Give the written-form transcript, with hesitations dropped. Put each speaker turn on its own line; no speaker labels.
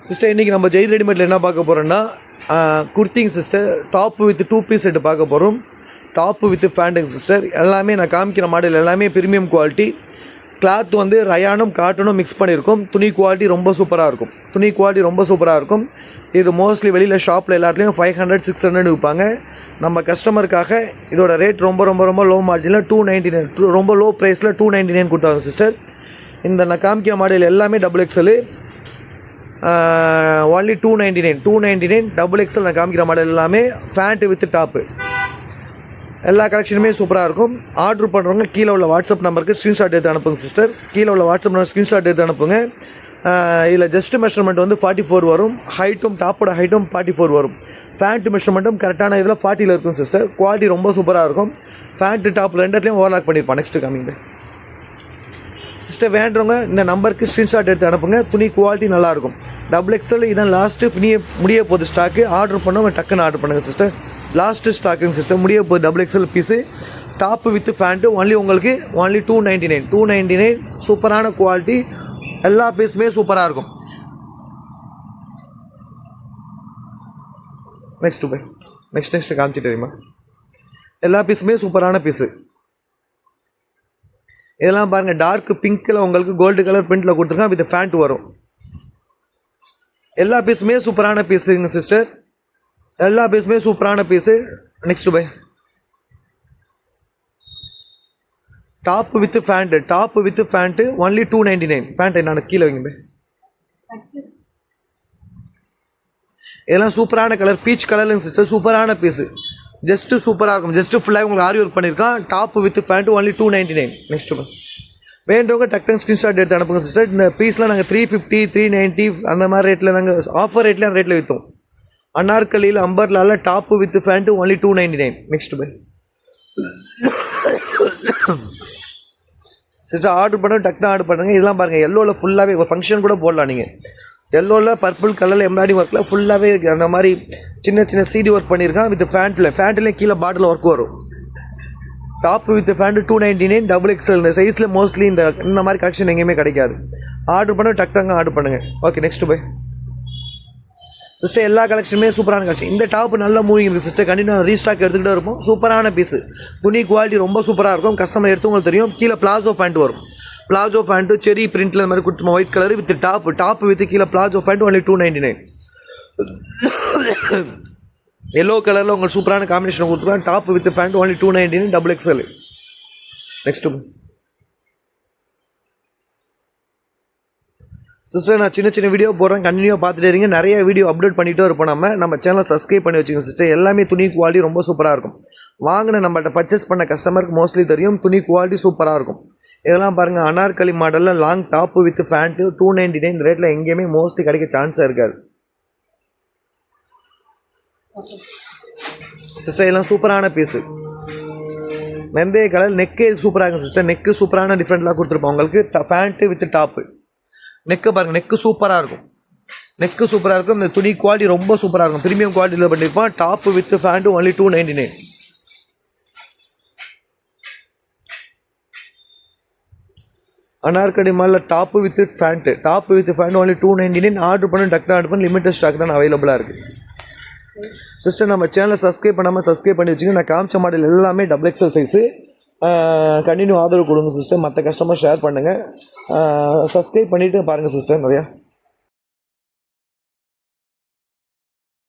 Sister இன்றைக்கி நம்ம ஜெய் ரெடிமேடில் என்ன பார்க்க போகிறோன்னா குர்த்திங் sister top with 2 piece set பார்க்க போகிறோம். டாப்பு வித் ஃபேண்டுங்க சிஸ்டர். எல்லாமே நான் காமிக்கிற மாடல் எல்லாமே ப்ரீமியம் குவாலிட்டி. கிளாத் வந்து ரயானும் காட்டனும் மிக்ஸ் பண்ணியிருக்கும். துணி குவாலிட்டி ரொம்ப சூப்பராக இருக்கும். இது மோஸ்ட்லி வெளியில் ஷாப்பில் எல்லாத்துலேயும் 500-600 விற்பாங்க. நம்ம கஸ்டமருக்காக இதோட ரேட் ரொம்ப லோ மார்ஜினில் 299, ரொம்ப லோ ப்ரைஸில் 299 கொடுத்தாங்க சிஸ்டர். இந்த நான் காமிக்கிற மாடல் எல்லாமே XXL, ஒன்லி 299 XXL. நான் காமிக்கிற மாடல் எல்லாமே ஃபேண்ட் வித் டாப்பு. எல்லா கலெக்ஷனுமே சூப்பராக இருக்கும். ஆர்டர் பண்ணுறவங்க கீழே உள்ள வாட்ஸ்அப் நம்பருக்கு ஸ்க்ரீன்ஷாட் எடுத்து அனுப்புங்க சிஸ்டர். கீழே உள்ள வாட்ஸ்அப் நம்பர் ஸ்க்ரீன்ஷாட் எடுத்து அனுப்புங்க. இதில் ஜஸ்ட் மெஷர்மெண்ட் வந்து 44 வரும். ஹைட்டும் டாப்போட ஹைட்டும் 44 வரும். ஃபேண்ட் மெஷர்மெண்ட்டும் கரெக்டான இதில் 40 இருக்கும் சிஸ்டர். குவாலிட்டி ரொம்ப சூப்பராக இருக்கும். ஃபேண்ட்டு டாப் ரெண்டுலேயும் ஓவர்லாக் பண்ணியிருப்பான். நெக்ஸ்ட்டு காமிங்க சிஸ்டர். வேண்டவங்க இந்த நம்பருக்கு ஸ்க்ரீன்ஷாட் எடுத்து அனுப்புங்க. துணி குவாலிட்டி நல்லாயிருக்கும். XXL இதான் லாஸ்ட்டு முடிய போகுது ஸ்டாக்கு. ஆர்டர் பண்ணவங்க டக்குன்னு ஆர்டர் பண்ணுங்கள் சிஸ்டர். லாஸ்ட்டு ஸ்டாக்குங்க சிஸ்டர், முடிய போகுது. XXL piece top with pant only 299 சூப்பரான குவாலிட்டி. எல்லா பீஸுமே சூப்பராக இருக்கும். நெக்ஸ்ட் காமிச்சிட்டு தெரியுமா, எல்லா பீஸுமே சூப்பரான பீஸு. இதெல்லாம் பாருங்கள், டார்க் பிங்க்கில் உங்களுக்கு கோல்டு கலர் பிரிண்டில் கொடுத்துருக்கான். வித் ஃபேண்ட் வரும். எல்லா பீஸுமே சூப்பரான பீஸுங்க சிஸ்டர். எல்லா பீஸுமே சூப்பரான piece. Next buy top with pant only 299. Pant நான் கீழே வைங்க பை. இதெல்லாம் சூப்பரான கலர், பீச் கலருங்க சிஸ்டர். சூப்பரான பீஸு, ஜஸ்ட்டு சூப்பராக இருக்கும். ஜஸ்ட்டு ஃபுல்லாக உங்களுக்கு ஆரி ஒர்க் பண்ணியிருக்கான். Top with pant only 299. Next buy வேண்டவங்க டக்குன்னு ஸ்க்ரீன்ஷாட் எடுத்து அனுப்புங்க சிஸ்டர். இந்த பீஸ்லாம் நாங்கள் 350, 390 அந்த மாதிரி ரேட்டில் நாங்கள் ஆஃபர் ரேட்லேயே அந்த ரேட்டில் விற்றோம். அனார்கலியில் அம்பர்லால top with pant only 299. Next by sister. Order பண்ணுங்க, டக்குன்னு ஆர்டர் பண்ணுங்கள். இதெல்லாம் பாருங்கள், எல்லோவில் ஃபுல்லாகவே ஒரு ஃபங்க்ஷன் கூட போடலாம் நீங்கள். எல்லோவில் பர்பிள் கலரில் எம்ப்ராய்டிங் ஒர்க்கில் ஃபுல்லாகவே அந்த மாதிரி சின்ன சிடி ஒர்க் பண்ணியிருக்கான். வித் ஃபேண்ட்லேயும் கீழே பாட்டில் ஒர்க் வரும். Top with pant 299 XXL. இந்த சைஸில் மோஸ்ட்லி இந்த மாதிரி கலெக்ஷன் எங்கேயுமே கிடைக்காது. ஆர்டர் பண்ண டக்குங்க ஆர்டர் பண்ணுங்கள். Okay next by sister. எல்லா கலெக்ஷனுமே சூப்பரான கலெக்ஷன். இந்த டாப் நல்ல மூவிங் இருக்குது சிஸ்டர். கண்டினியூ ரீஸ்டாக் எடுத்துக்கிட்டே இருப்போம். சூப்பரான பீஸு. துணி குவாலிட்டி ரொம்ப சூப்பராக இருக்கும். கஸ்டமர் எடுத்து உங்களுக்கு தெரியும். கீழே பிளாசோ ஃபேண்ட் வரும். பிளாசோ ஃபேண்ட்டு செரி பிரிண்டில் இந்த மாதிரி கொடுத்துருமா, white colour with top with கீழே பிளாசோ ஃபேண்ட் ஒன்லி 299. எல்லோ கலரில் உங்களுக்கு சூப்பரான காம்பினேஷன் கொடுத்துருக்காங்க. Top with pant only 299 XXL. Next sister, நான் சின்ன வீடியோ போடுறேன். கண்டினியூவாக பார்த்துட்டே இருங்க. நிறைய வீடியோ அப்லோட் பண்ணிகிட்டே இருப்போம். நம்ம சேனலை சப்ஸ்கிரைப் பண்ணி வச்சுக்கோங்க சிஸ்டர். எல்லாமே துணி குவாலிட்டி ரொம்ப சூப்பராக இருக்கும். வாங்கின நம்மள்கிட்ட பர்ச்சேஸ் பண்ண கஸ்டமருக்கு மோஸ்ட்லி தெரியும். துணி குவாலிட்டி சூப்பராக இருக்கும். இதெல்லாம் பாருங்கள், அனார்கலி மாடலில் லாங் டாப்பு வித் ஃபேண்ட்டு 299. இந்த ரேட்டில் எங்கேயுமே மோஸ்ட்லி கிடைக்க சான்ஸாக இருக்காது சிஸ்டர். எல்லாம் சூப்பரான பீஸு. வெந்தய கலர் நெக்கு சூப்பராக இருக்கும் சிஸ்டர். நெக்கு சூப்பரான டிஃப்ரெண்ட்லாம் கொடுத்துருப்போம் உங்களுக்கு. Pant with top. நெக்கு பாருங்கள், நெக்கு சூப்பராக இருக்கும். இந்த துணி குவாலிட்டி ரொம்ப சூப்பராக இருக்கும். ப்ரீமியம் குவாலிட்டியில் பண்ணியிருப்பான். Top with pant only 299. Anarkali மாடலில் top with pant only 299. Order பண்ணி டக்குனு ஆர்டர் பண்ணி லிமிட்டட் ஸ்டாக் தான் அவைலபிளாக இருக்குது சிஸ்டர். நம்ம சேனலை சப்ஸ்கிரைப் பண்ணி வச்சுங்க. நான் காமிச்ச மாடல் எல்லாமே XXL சைஸு. கண்டினியூ ஆதரவு கொடுங்க சிஸ்டர். மற்ற கஸ்டமர் ஷேர் பண்ணுங்கள். சப்ஸ்கிரைப் பண்ணிவிட்டு பாருங்கள் சிஸ்டர். நிறையா